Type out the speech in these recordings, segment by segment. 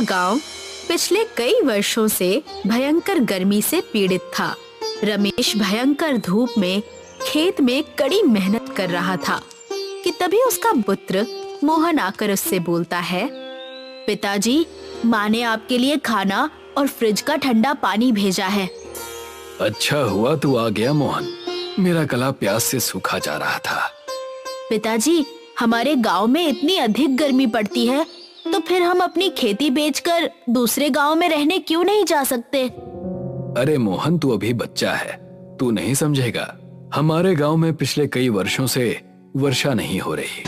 गांव पिछले कई वर्षों से भयंकर गर्मी से पीड़ित था। रमेश भयंकर धूप में खेत में कड़ी मेहनत कर रहा था कि तभी उसका पुत्र मोहन आकर उससे बोलता है, पिताजी, माँ ने आपके लिए खाना और फ्रिज का ठंडा पानी भेजा है। अच्छा हुआ तू आ गया मोहन, मेरा गला प्यास से सूखा जा रहा था। पिताजी, हमारे गांव में इतनी अधिक गर्मी पड़ती है, तो फिर हम अपनी खेती बेचकर दूसरे गांव में रहने क्यों नहीं जा सकते? अरे मोहन, तू अभी बच्चा है, तू नहीं समझेगा। हमारे गांव में पिछले कई वर्षों से वर्षा नहीं हो रही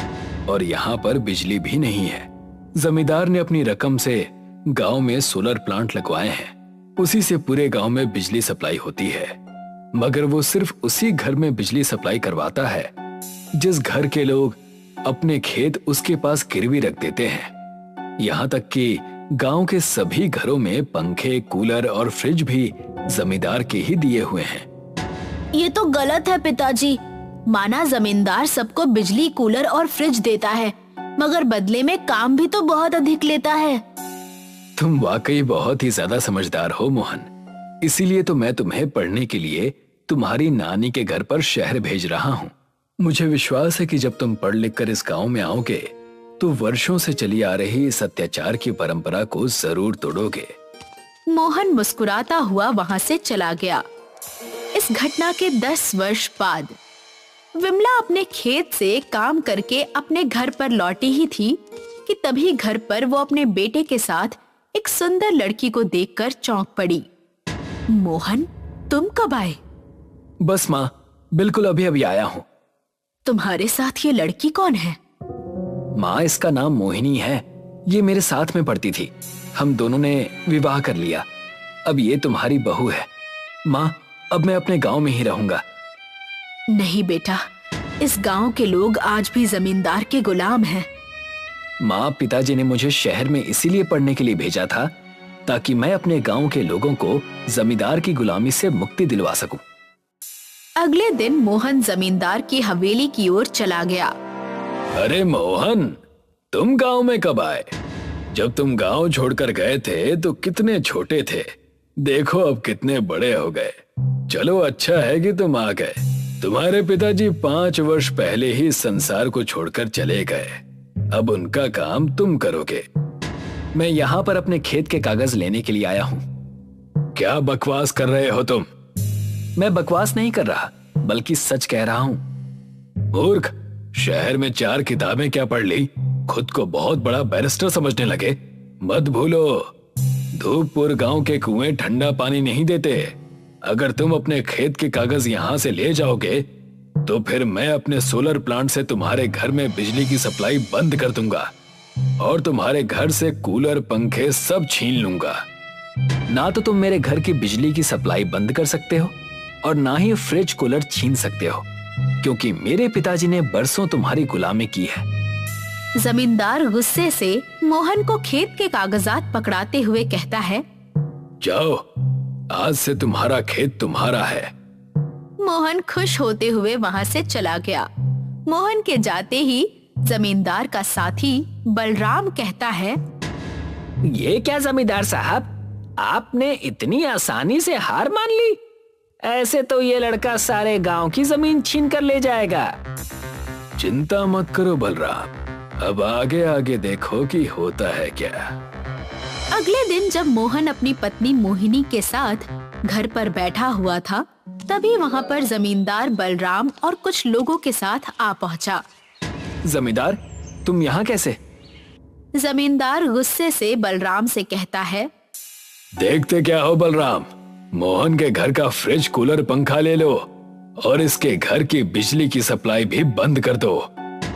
और यहाँ पर बिजली भी नहीं है। जमींदार ने अपनी रकम से गांव में सोलर प्लांट लगवाए हैं, उसी से पूरे गांव में बिजली सप्लाई होती है। मगर वो सिर्फ उसी घर में बिजली सप्लाई करवाता है जिस घर के लोग अपने खेत उसके पास गिरवी रख देते हैं। यहाँ तक कि गांव के सभी घरों में पंखे, कूलर और फ्रिज भी जमींदार के ही दिए हुए हैं। ये तो गलत है पिताजी। माना जमींदार सबको बिजली, कूलर और फ्रिज देता है, मगर बदले में काम भी तो बहुत अधिक लेता है। तुम वाकई बहुत ही ज्यादा समझदार हो मोहन, इसीलिए तो मैं तुम्हें पढ़ने के लिए तुम्हारी नानी के घर पर शहर भेज रहा हूँ। मुझे विश्वास है कि जब तुम पढ़ लिख कर इस गांव में आओगे तो वर्षों से चली आ रही इस अत्याचार की परंपरा को जरूर तोड़ोगे। मोहन मुस्कुराता हुआ वहां से चला गया। इस घटना के 10 वर्ष बाद विमला अपने खेत से काम करके अपने घर पर लौटी ही थी कि तभी घर पर वो अपने बेटे के साथ एक सुंदर लड़की को देखकर चौंक पड़ी। मोहन, तुम कब आए? बस माँ, बिल्कुल अभी अभी आया हूँ। तुम्हारे साथ ये लड़की कौन है? माँ, इसका नाम मोहिनी है। ये मेरे साथ में पढ़ती थी, हम दोनों ने विवाह कर लिया। अब ये तुम्हारी बहू है। माँ, अब मैं अपने गांव में ही रहूंगा। नहीं बेटा, इस गांव के लोग आज भी जमींदार के गुलाम हैं। माँ, पिताजी ने मुझे शहर में इसीलिए पढ़ने के लिए भेजा था ताकि मैं अपने गांव के लोगों को जमींदार की गुलामी से मुक्ति दिलवा सकूं। अगले दिन मोहन जमींदार की हवेली की ओर चला गया। अरे मोहन, तुम गांव में कब आए? जब तुम गांव छोड़कर गए थे तो कितने छोटे थे, देखो अब कितने बड़े हो गए। चलो, अच्छा है कि तुम आ गए। तुम्हारे पिताजी 5 वर्ष पहले ही संसार को छोड़कर चले गए, अब उनका काम तुम करोगे। मैं यहाँ पर अपने खेत के कागज लेने के लिए आया हूँ। क्या बकवास कर रहे हो तुम? मैं बकवास नहीं कर रहा, बल्कि सच कह रहा हूँ। मूर्ख, शहर में 4 किताबें क्या पढ़ ली, खुद को बहुत बड़ा बैरिस्टर समझने लगे। मत भूलो, धूपपुर गांव के कुएं ठंडा पानी नहीं देते। अगर तुम अपने खेत के कागज यहाँ से ले जाओगे तो फिर मैं अपने सोलर प्लांट से तुम्हारे घर में बिजली की सप्लाई बंद कर दूंगा और तुम्हारे घर से कूलर, पंखे सब छीन लूंगा। ना तो तुम मेरे घर की बिजली की सप्लाई बंद कर सकते हो और ना ही फ्रिज, कूलर छीन सकते हो, क्योंकि मेरे पिताजी ने बरसों तुम्हारी गुलामी की है। जमींदार गुस्से से मोहन को खेत के कागजात पकड़ाते हुए कहता है, जाओ, आज से तुम्हारा खेत तुम्हारा है। मोहन खुश होते हुए वहां से चला गया। मोहन के जाते ही जमींदार का साथी बलराम कहता है, ये क्या जमींदार साहब, आपने इतनी आसानी से हार मान ली? ऐसे तो ये लड़का सारे गांव की जमीन छीन कर ले जाएगा। चिंता मत करो बलराम, अब आगे आगे देखो कि होता है क्या। अगले दिन जब मोहन अपनी पत्नी मोहिनी के साथ घर पर बैठा हुआ था, तभी वहां पर जमींदार बलराम और कुछ लोगों के साथ आ पहुंचा। जमींदार, तुम यहाँ कैसे? जमींदार गुस्से से बलराम से कहता है, देखते क्या हो बलराम, मोहन के घर का फ्रिज, कूलर, पंखा ले लो और इसके घर की बिजली की सप्लाई भी बंद कर दो।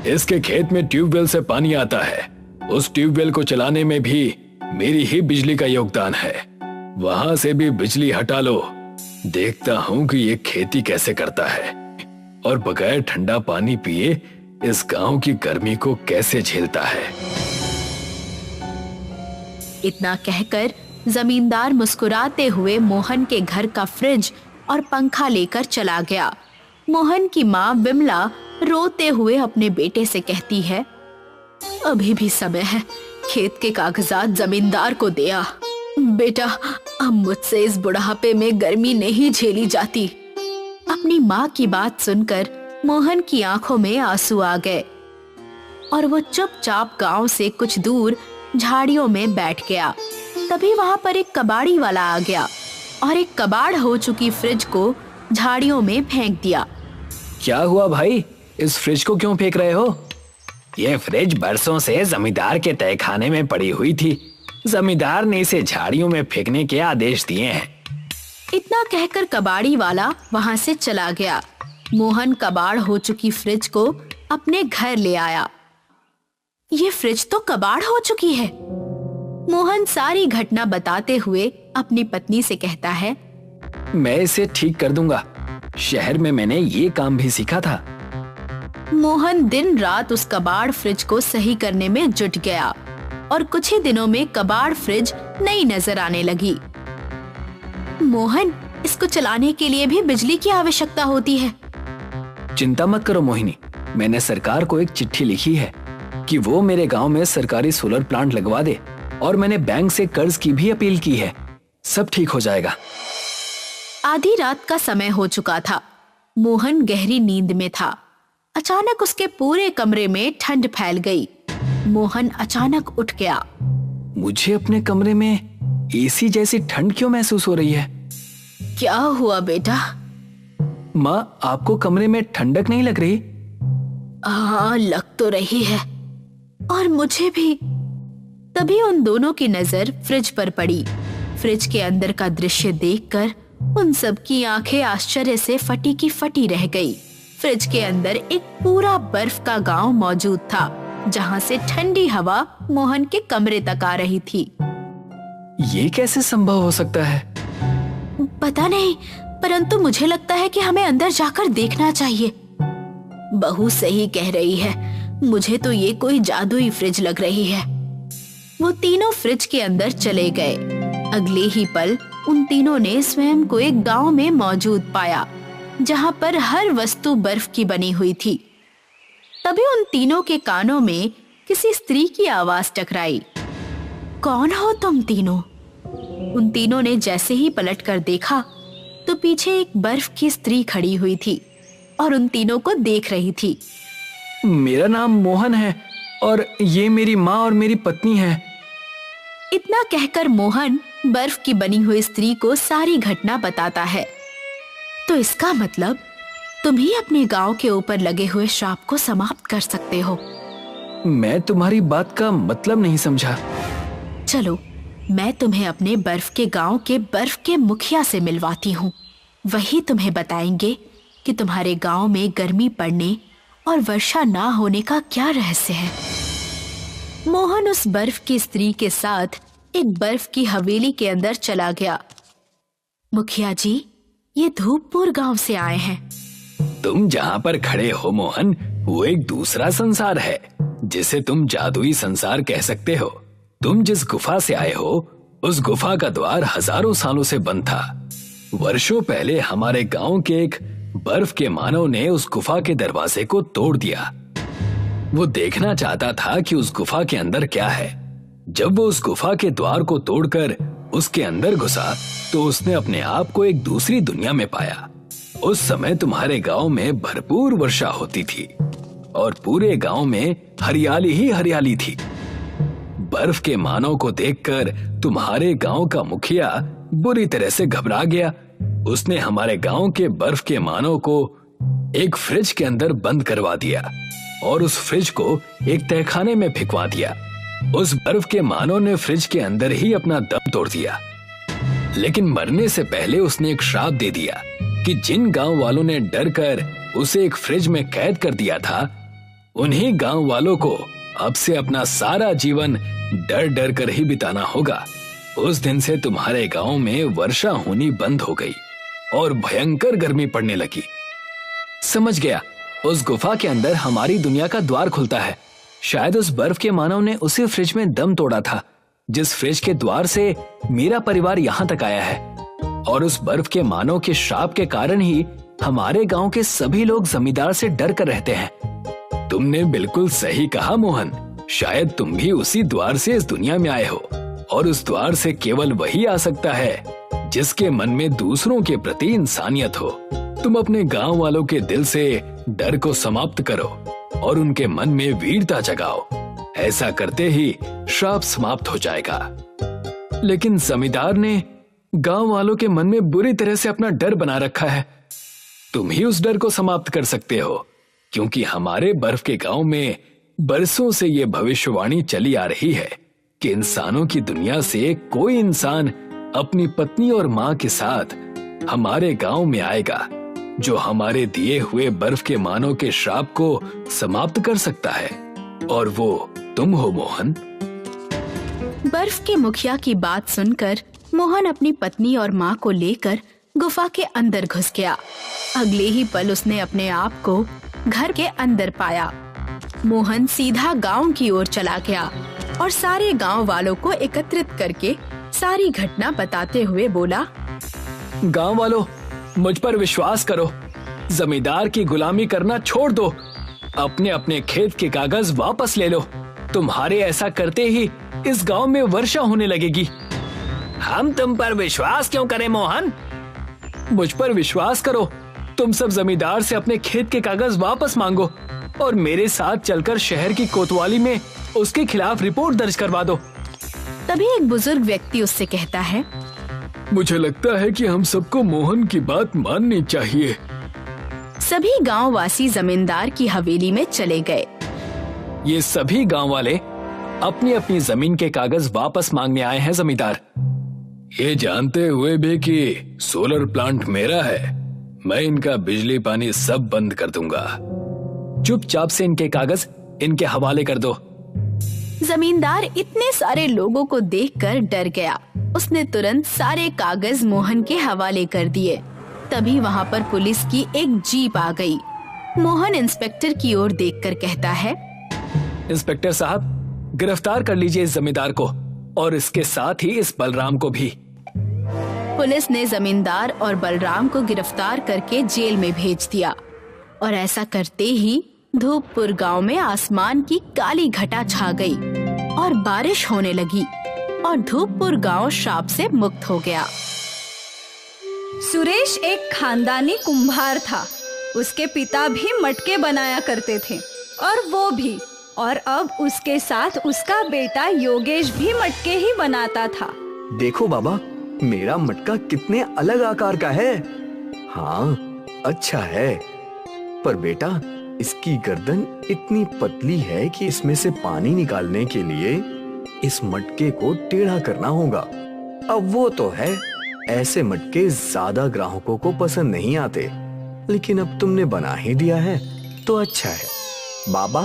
इसके खेत में ट्यूबवेल से पानी आता है, उस ट्यूबवेल को चलाने में भी मेरी ही बिजली का योगदान है। वहां से भी बिजली हटा लो, देखता हूं कि ये खेती कैसे करता है और बगैर ठंडा पानी पिए इस गांव की गर्मी को कैसे झेलता है। इतना कहकर जमींदार मुस्कुराते हुए मोहन के घर का फ्रिज और पंखा लेकर चला गया। मोहन की माँ विमला रोते हुए अपने बेटे से कहती है, अभी भी समय है, खेत के कागजात जमींदार को दिया। बेटा, अब मुझसे इस बुढ़ापे में गर्मी नहीं झेली जाती। अपनी माँ की बात सुनकर मोहन की आंखों में आंसू आ गए और वो चुपचाप गांव से कुछ दूर झाड़ियों में बैठ गया। तभी वहां पर एक कबाड़ी वाला आ गया और एक कबाड़ हो चुकी फ्रिज को झाड़ियों में फेंक दिया। क्या हुआ भाई, इस फ्रिज को क्यों फेंक रहे हो? ये फ्रिज बरसों से जमींदार के तहखाने में पड़ी हुई थी। जमींदार ने इसे झाड़ियों में फेंकने के आदेश दिए हैं। इतना कहकर कबाड़ी वाला वहां से चला गया। मोहन कबाड़ हो चुकी फ्रिज को अपने घर ले आया। ये फ्रिज तो कबाड़ हो चुकी है। मोहन सारी घटना बताते हुए अपनी पत्नी से कहता है, मैं इसे ठीक कर दूंगा। शहर में मैंने ये काम भी सीखा था। मोहन दिन रात उस कबाड़ फ्रिज को सही करने में जुट गया और कुछ ही दिनों में कबाड़ फ्रिज नई नजर आने लगी। मोहन, इसको चलाने के लिए भी बिजली की आवश्यकता होती है। चिंता मत करो मोहिनी, मैंने सरकार को एक चिट्ठी लिखी है कि वो मेरे गांव में सरकारी सोलर प्लांट लगवा दे और मैंने बैंक से कर्ज की भी अपील की है। सब ठीक हो जाएगा। आधी रात का समय हो चुका था। मोहन गहरी नींद में था। अचानक उसके पूरे कमरे में ठंड फैल गई। मोहन अचानक उठ गया। मुझे अपने कमरे में एसी जैसी ठंड क्यों महसूस हो रही है? क्या हुआ बेटा? माँ, आपको कमरे में ठंडक नहीं लग रही? हाँ, लग तो रही है, और मुझे भी। तभी उन दोनों की नजर फ्रिज पर पड़ी। फ्रिज के अंदर का दृश्य देखकर उन सब की आंखें आश्चर्य से फटी की फटी रह गई। फ्रिज के अंदर एक पूरा बर्फ का गांव मौजूद था, जहां से ठंडी हवा मोहन के कमरे तक आ रही थी। ये कैसे संभव हो सकता है? पता नहीं, परंतु मुझे लगता है कि हमें अंदर जाकर देखना चाहिए। बहू सही कह रही है, मुझे तो ये कोई जादुई फ्रिज लग रही है। वो तीनों फ्रिज के अंदर चले गए। अगले ही पल उन तीनों ने स्वयं को एक गांव में मौजूद पाया, जहां पर हर वस्तु बर्फ की बनी हुई थी। तभी उन तीनों के कानों में किसी स्त्री की आवाज टकराई। कौन हो तुम तीनों? उन तीनों ने जैसे ही पलटकर देखा तो पीछे एक बर्फ की स्त्री खड़ी हुई थी और उन तीनों को देख रही थी। मेरा नाम मोहन है और ये मेरी माँ और मेरी पत्नी है। इतना कहकर मोहन बर्फ की बनी हुई स्त्री को सारी घटना बताता है। तो इसका मतलब तुम ही अपने गांव के ऊपर लगे हुए श्राप को समाप्त कर सकते हो। मैं तुम्हारी बात का मतलब नहीं समझा। चलो, मैं तुम्हें अपने बर्फ के गांव के बर्फ के मुखिया से मिलवाती हूँ। वही तुम्हें बताएंगे कि तुम्हारे गांव में गर्मी पड़ने और वर्षा ना होने का क्या रहस्य है। मोहन उस बर्फ की स्त्री के साथ एक बर्फ की हवेली के अंदर चला गया। मुखिया जी, ये धूपपुर गांव से आए हैं। तुम जहाँ पर खड़े हो मोहन, वो एक दूसरा संसार है जिसे तुम जादुई संसार कह सकते हो। तुम जिस गुफा से आए हो, उस गुफा का द्वार हजारों सालों से बंद था। वर्षों पहले हमारे गांव के एक बर्फ के मानव ने उस गुफा के दरवाजे को तोड़ दिया। वो देखना चाहता था कि उस गुफा के अंदर क्या है। जब वो उस गुफा के द्वार को तोड़कर उसके अंदर घुसा तो उसने अपने आप को एक दूसरी दुनिया में पाया। उस समय तुम्हारे गांव में भरपूर वर्षा होती थी और पूरे गांव में हरियाली ही हरियाली थी। बर्फ के मानव को देखकर तुम्हारे गांव का मुखिया बुरी तरह से घबरा गया। उसने हमारे गांव के बर्फ के मानव को एक फ्रिज के अंदर बंद करवा दिया और उस फ्रिज को एक तहखाने में फेंकवा दिया। उस बर्फ के मानव ने फ्रिज के अंदर ही अपना दम तोड़ दिया, लेकिन मरने से पहले उसने एक श्राप दे दिया कि जिन गांव वालों ने डर कर उसे एक फ्रिज में कैद कर दिया था, उन्हीं गांव वालों को अब से अपना सारा जीवन डर डर कर ही बिताना होगा। उस दिन से तुम्हारे गांव में वर्षा होनी बंद हो गई और भयंकर गर्मी पड़ने लगी। समझ गया, उस गुफा के अंदर हमारी दुनिया का द्वार खुलता है। शायद उस बर्फ के मानव ने उसी फ्रिज में दम तोड़ा था जिस फ्रिज के द्वार से मेरा परिवार यहाँ तक आया है, और उस बर्फ के मानव के श्राप के कारण ही हमारे गांव के सभी लोग जमींदार से डर कर रहते हैं। तुमने बिल्कुल सही कहा मोहन। शायद तुम भी उसी द्वार से इस दुनिया में आए हो, और उस द्वार से केवल वही आ सकता है जिसके मन में दूसरों के प्रति इंसानियत हो। तुम अपने गांव वालों के दिल से डर को समाप्त करो और उनके मन में वीरता जगाओ। ऐसा करते ही श्राप समाप्त हो जाएगा। लेकिन जमींदार ने गांव वालों के मन में बुरी तरह से अपना डर बना रखा है। तुम ही उस डर को समाप्त कर सकते हो, क्योंकि हमारे बर्फ के गांव में बरसों से ये भविष्यवाणी चली आ रही है कि इंसानों की दुनिया से कोई इंसान अपनी पत्नी और मां के साथ हमारे गांव में आएगा, जो हमारे दिए हुए बर्फ के मानव के श्राप को समाप्त कर सकता है, और वो तुम हो मोहन। बर्फ के मुखिया की बात सुनकर मोहन अपनी पत्नी और माँ को लेकर गुफा के अंदर घुस गया। अगले ही पल उसने अपने आप को घर के अंदर पाया। मोहन सीधा गांव की ओर चला गया और सारे गांव वालों को एकत्रित करके सारी घटना बताते हुए बोला, गांव वालों, मुझ पर विश्वास करो। जमींदार की गुलामी करना छोड़ दो। अपने अपने खेत के कागज वापस ले लो। तुम्हारे ऐसा करते ही इस गांव में वर्षा होने लगेगी। हम तुम पर विश्वास क्यों करें मोहन? मुझ पर विश्वास करो। तुम सब जमींदार से अपने खेत के कागज वापस मांगो और मेरे साथ चलकर शहर की कोतवाली में उसके खिलाफ रिपोर्ट दर्ज करवा दो। तभी एक बुजुर्ग व्यक्ति उससे कहता है, मुझे लगता है कि हम सबको मोहन की बात माननी चाहिए। सभी गांव वासी जमींदार की हवेली में चले गए। ये सभी गांव वाले अपनी अपनी जमीन के कागज वापस मांगने आए हैं जमींदार। ये जानते हुए भी कि सोलर प्लांट मेरा है, मैं इनका बिजली पानी सब बंद कर दूंगा। चुपचाप से इनके कागज इनके हवाले कर दो। जमींदार इतने सारे लोगों को देखकर डर गया। उसने तुरंत सारे कागज मोहन के हवाले कर दिए। तभी वहाँ पर पुलिस की एक जीप आ गई। मोहन इंस्पेक्टर की ओर देखकर कहता है, इंस्पेक्टर साहब, गिरफ्तार कर लीजिए इस जमींदार को और इसके साथ ही इस बलराम को भी। पुलिस ने जमींदार और बलराम को गिरफ्तार करके जेल में भेज दिया। और ऐसा करते ही धूपपुर गांव में आसमान की काली घटा छा गई और बारिश होने लगी और धूपपुर गांव श्राप से मुक्त हो गया। सुरेश एक खानदानी कुम्हार था। उसके पिता भी मटके बनाया करते थे और वो भी, और अब उसके साथ उसका बेटा योगेश भी मटके ही बनाता था। देखो बाबा, मेरा मटका कितने अलग आकार का है। हाँ, अच्छा है, पर बेटा इसकी गर्दन इतनी पतली है कि इसमें से पानी निकालने के लिए इस मटके को टेढ़ा करना होगा। अब वो तो है, ऐसे मटके ज्यादा ग्राहकों को पसंद नहीं आते, लेकिन अब तुमने बना ही दिया है तो अच्छा है। बाबा,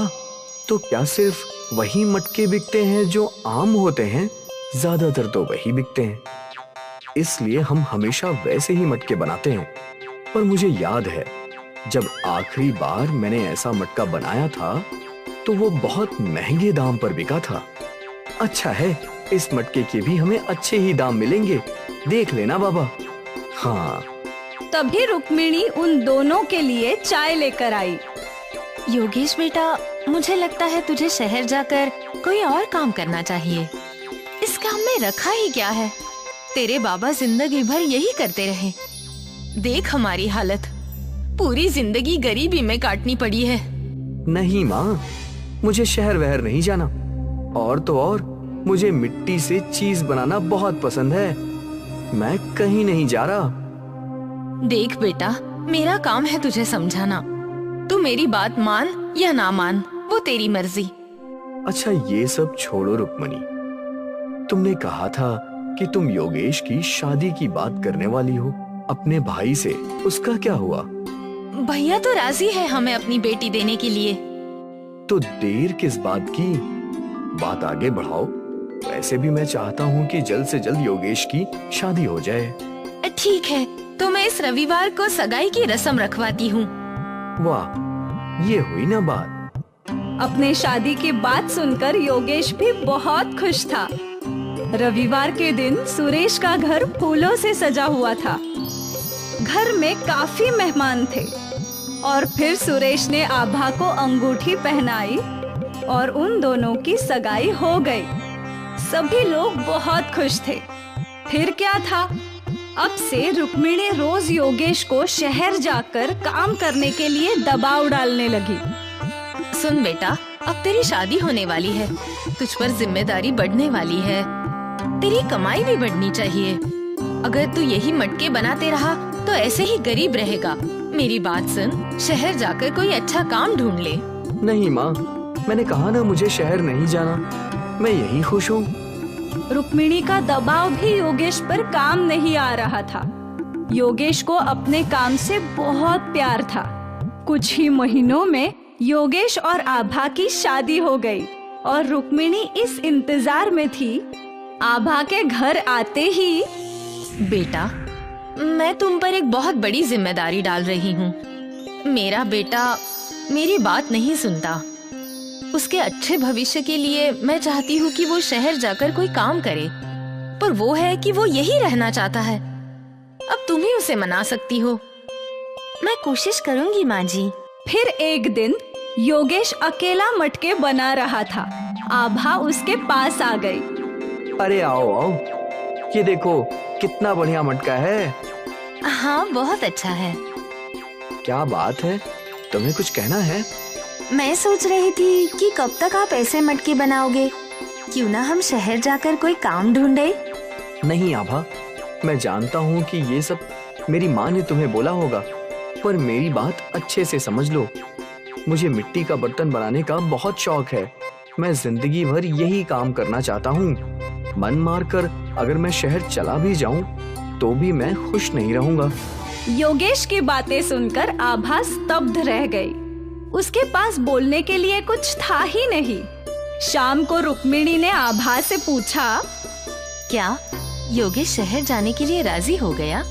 तो क्या सिर्फ वही मटके बिकते हैं जो आम होते हैं? ज्यादातर तो वही बिकते हैं, इसलिए हम हमेशा वैसे ही मटके बनाते हैं। पर मुझे याद है, जब आखिरी बार मैंने ऐसा मटका बनाया था तो वो बहुत महंगे दाम पर बिका था। अच्छा है, इस मटके के भी हमें अच्छे ही दाम मिलेंगे, देख लेना बाबा। हाँ। तभी रुक्मिणी उन दोनों के लिए चाय लेकर आई। योगेश बेटा, मुझे लगता है तुझे शहर जाकर कोई और काम करना चाहिए। इस काम में रखा ही क्या है? तेरे बाबा जिंदगी भर यही करते रहे। देख हमारी हालत, पूरी जिंदगी गरीबी में काटनी पड़ी है। नहीं माँ, मुझे शहर वहर नहीं जाना, और तो और मुझे मिट्टी से चीज बनाना बहुत पसंद है। मैं कहीं नहीं जा रहा। देख बेटा, मेरा काम है तुझे समझाना। तू मेरी बात मान या ना मान, वो तेरी मर्जी। अच्छा, ये सब छोड़ो रुक्मणी, तुमने कहा था कि तुम योगेश की शादी की बात करने वाली हो अपने भाई से, उसका क्या हुआ? भैया तो राजी है हमें अपनी बेटी देने के लिए। तो देर किस बात की, बात आगे बढ़ाओ। वैसे भी मैं चाहता हूँ कि जल्द से जल्द योगेश की शादी हो जाए। ठीक है, तो मैं इस रविवार को सगाई की रस्म रखवाती हूँ। वाह, ये हुई ना बात। अपने शादी की बात सुनकर योगेश भी बहुत खुश था। रविवार के दिन सुरेश का घर फूलों से सजा हुआ था। घर में काफी मेहमान थे और फिर सुरेश ने आभा को अंगूठी पहनाई और उन दोनों की सगाई हो गई। सभी लोग बहुत खुश थे। फिर क्या था, अब से रुक्मिणी रोज योगेश को शहर जाकर काम करने के लिए दबाव डालने लगी। सुन बेटा, अब तेरी शादी होने वाली है, तुझ पर जिम्मेदारी बढ़ने वाली है, तेरी कमाई भी बढ़नी चाहिए। अगर तू यही मटके बनाते रहा तो ऐसे ही गरीब रहेगा। मेरी बात सुन, शहर जाकर कोई अच्छा काम ढूंढ ले। नहीं माँ, मैंने कहा ना मुझे शहर नहीं जाना, मैं यही खुश हूँ। रुक्मिणी का दबाव भी योगेश पर काम नहीं आ रहा था। योगेश को अपने काम से बहुत प्यार था। कुछ ही महीनों में योगेश और आभा की शादी हो गई और रुक्मिणी इस इंतजार में थी। आभा के घर आते ही, बेटा, मैं तुम पर एक बहुत बड़ी जिम्मेदारी डाल रही हूँ। मेरा बेटा मेरी बात नहीं सुनता। उसके अच्छे भविष्य के लिए मैं चाहती हूँ कि वो शहर जाकर कोई काम करे, पर वो है कि वो यही रहना चाहता है। अब तुम ही उसे मना सकती हो। मैं कोशिश करूँगी माँ जी। फिर एक दिन योगेश अकेला मटके बना रहा था। आभा उसके पास आ गई। अरे आओ आओ, ये देखो कितना बढ़िया मटका है। हाँ, बहुत अच्छा है। क्या बात है, तुम्हें कुछ कहना है? मैं सोच रही थी कि कब तक आप ऐसे मटके बनाओगे? क्यों ना हम शहर जाकर कोई काम ढूंढे? नहीं आभा, मैं जानता हूँ कि ये सब मेरी माँ ने तुम्हें बोला होगा, पर मेरी बात अच्छे से समझ लो। मुझे मिट्टी का बर्तन बनाने का बहुत शौक है। मैं जिंदगी भर यही काम करना चाहता हूँ। मन मारकर अगर मैं शहर चला भी जाऊँ तो भी मैं खुश नहीं रहूँगा। योगेश की बातें सुनकर आभा स्तब्ध रह गई। उसके पास बोलने के लिए कुछ था ही नहीं। शाम को रुक्मिणी ने आभा से पूछा, क्या योगेश शहर जाने के लिए राजी हो गया?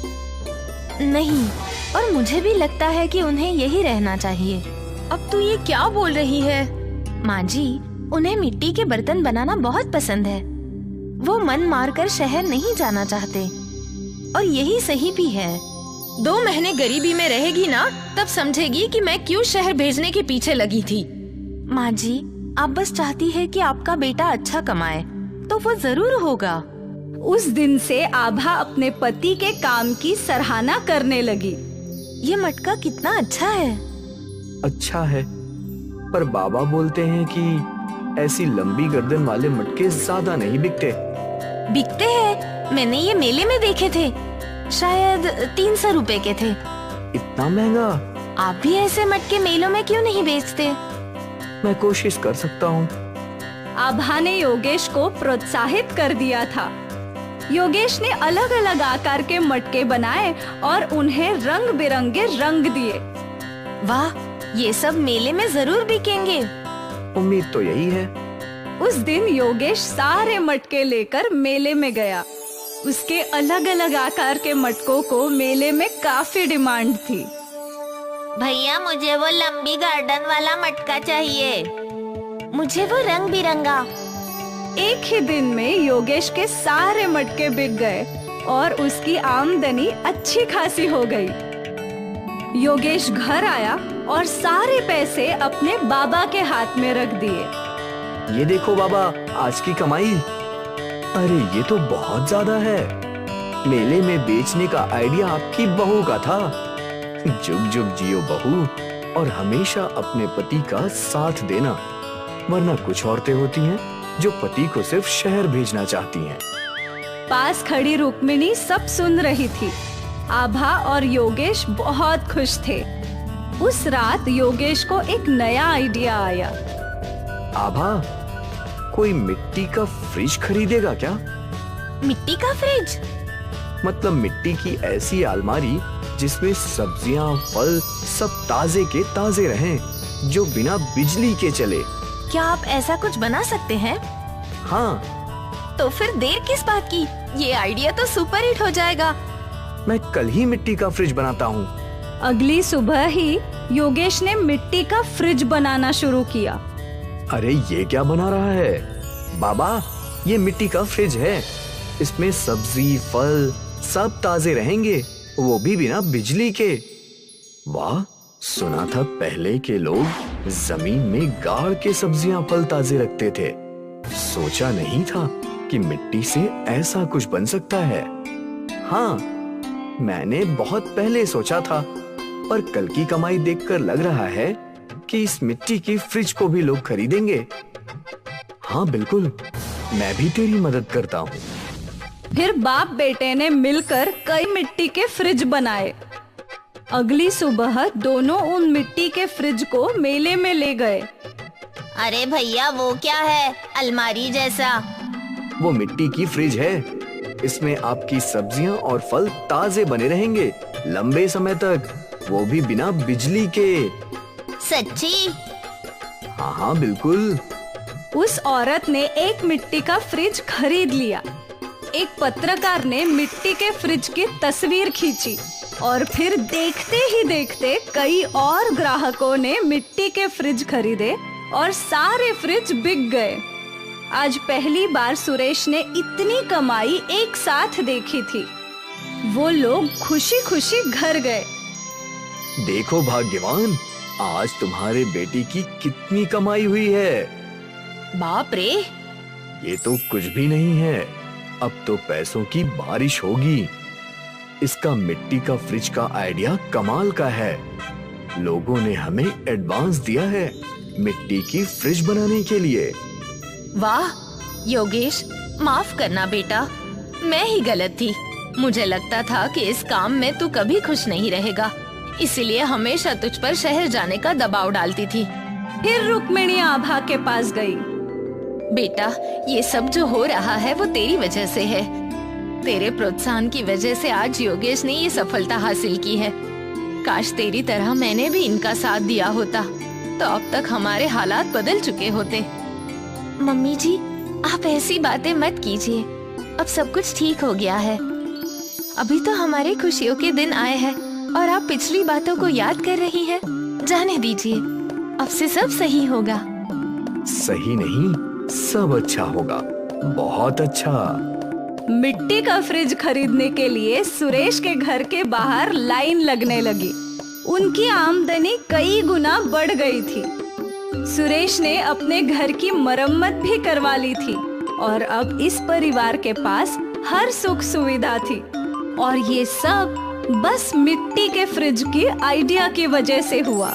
नहीं, और मुझे भी लगता है कि उन्हें यही रहना चाहिए। अब तू ये क्या बोल रही है? माँ जी, उन्हें मिट्टी के बर्तन बनाना बहुत पसंद है। वो मन मारकर शहर नहीं जाना चाहते, और यही सही भी है। 2 महीने गरीबी में रहेगी ना, तब समझेगी कि मैं क्यों शहर भेजने के पीछे लगी थी। माँ जी, आप बस चाहती है कि आपका बेटा अच्छा कमाए, तो वो जरूर होगा। उस दिन से आभा अपने पति के काम की सराहना करने लगी। ये मटका कितना अच्छा है। अच्छा है, पर बाबा बोलते हैं कि ऐसी लंबी गर्दन वाले मटके ज्यादा नहीं बिकते। बिकते हैं, मैंने ये मेले में देखे थे। शायद 300 रुपए के थे। इतना महंगा? आप भी ऐसे मटके मेलों में क्यों नहीं बेचते? मैं कोशिश कर सकता हूँ। आभा ने योगेश को प्रोत्साहित कर दिया था। योगेश ने अलग अलग आकार के मटके बनाए और उन्हें रंग बिरंगे रंग दिए। वाह, ये सब मेले में जरूर बिकेंगे। उम्मीद तो यही है। उस दिन योगेश सारे मटके लेकर मेले में गया। उसके अलग अलग आकार के मटकों को मेले में काफी डिमांड थी। भैया, मुझे वो लंबी गार्डन वाला मटका चाहिए। मुझे वो रंग बिरंगा। एक ही दिन में योगेश के सारे मटके बिक गए और उसकी आमदनी अच्छी खासी हो गई। योगेश घर आया और सारे पैसे अपने बाबा के हाथ में रख दिए। ये देखो बाबा, आज की कमाई। अरे ये तो बहुत ज्यादा है। मेले में बेचने का आइडिया आपकी बहू का था। जुग जुग जियो बहू, और हमेशा अपने पति का साथ देना, वरना कुछ औरतें होती हैं जो पति को सिर्फ शहर भेजना चाहती हैं। पास खड़ी रुक्मिणी सब सुन रही थी। आभा और योगेश बहुत खुश थे। उस रात योगेश को एक नया आइडिया आया। आभा, कोई मिट्टी का फ्रिज खरीदेगा क्या? मिट्टी का फ्रिज? मतलब मिट्टी की ऐसी अलमारी जिसमें सब्जियां, फल सब ताजे के ताजे रहें, जो बिना बिजली के चले। क्या आप ऐसा कुछ बना सकते हैं? हाँ। तो फिर देर किस बात की? ये आइडिया तो सुपर हिट हो जाएगा। मैं कल ही मिट्टी का फ्रिज बनाता हूँ। अगली सुबह ही योगेश ने मिट्टी का फ्रिज बनाना शुरू किया। अरे ये क्या बना रहा है? बाबा, ये मिट्टी का फ्रिज है। इसमें सब्जी, फल सब ताजे रहेंगे, वो भी बिना बिजली के। वाह, सुना था पहले के लोग जमीन में गाड़ के सब्जियां फल ताजे रखते थे। सोचा नहीं था कि मिट्टी से ऐसा कुछ बन सकता है। हाँ, मैंने बहुत पहले सोचा था, पर कल की कमाई देखकर लग रहा है कि इस मिट्टी की फ्रिज को भी लोग खरीदेंगे। हाँ बिल्कुल, मैं भी तेरी मदद करता हूँ। फिर बाप बेटे ने मिलकर कई मिट्टी के फ्रिज बनाए। अगली सुबह दोनों उन मिट्टी के फ्रिज को मेले में ले गए। अरे भैया, वो क्या है? अलमारी जैसा। वो मिट्टी की फ्रिज है। इसमें आपकी सब्जियां और फल ताजे बने रहेंगे लंबे समय तक, वो भी बिना बिजली के। सच्ची? हाँ बिल्कुल। उस औरत ने एक मिट्टी का फ्रिज खरीद लिया। एक पत्रकार ने मिट्टी के फ्रिज की तस्वीर खींची और फिर देखते ही देखते कई और ग्राहकों ने मिट्टी के फ्रिज खरीदे और सारे फ्रिज बिक गए। आज पहली बार सुरेश ने इतनी कमाई एक साथ देखी थी। वो लोग खुशी खुशी घर गए। देखो भाग्यवान, आज तुम्हारे बेटी की कितनी कमाई हुई है। बाप रे, ये तो कुछ भी नहीं है, अब तो पैसों की बारिश होगी। इसका मिट्टी का फ्रिज का आइडिया कमाल का है। लोगों ने हमें एडवांस दिया है मिट्टी की फ्रिज बनाने के लिए। वाह योगेश, माफ करना बेटा, मैं ही गलत थी। मुझे लगता था कि इस काम में तू कभी खुश नहीं रहेगा, इसीलिए हमेशा तुझ पर शहर जाने का दबाव डालती थी। फिर रुक्मिणी आभा के पास गई। बेटा, ये सब जो हो रहा है वो तेरी वजह से है। तेरे प्रोत्साहन की वजह से आज योगेश ने ये सफलता हासिल की है। काश तेरी तरह मैंने भी इनका साथ दिया होता, तो अब तक हमारे हालात बदल चुके होते। मम्मी जी, आप ऐसी बातें मत कीजिए। अब सब कुछ ठीक हो गया है। अभी तो हमारे खुशियों के दिन आए हैं और आप पिछली बातों को याद कर रही हैं। जाने दीजिए, अब से सब सही होगा। सही नहीं, सब अच्छा होगा, बहुत अच्छा। मिट्टी का फ्रिज खरीदने के लिए सुरेश के घर के बाहर लाइन लगने लगी। उनकी आमदनी कई गुना बढ़ गई थी। सुरेश ने अपने घर की मरम्मत भी करवा ली थी और अब इस परिवार के पास हर सुख सुविधा थी। और ये सब बस मिट्टी के फ्रिज की आइडिया की वजह से हुआ।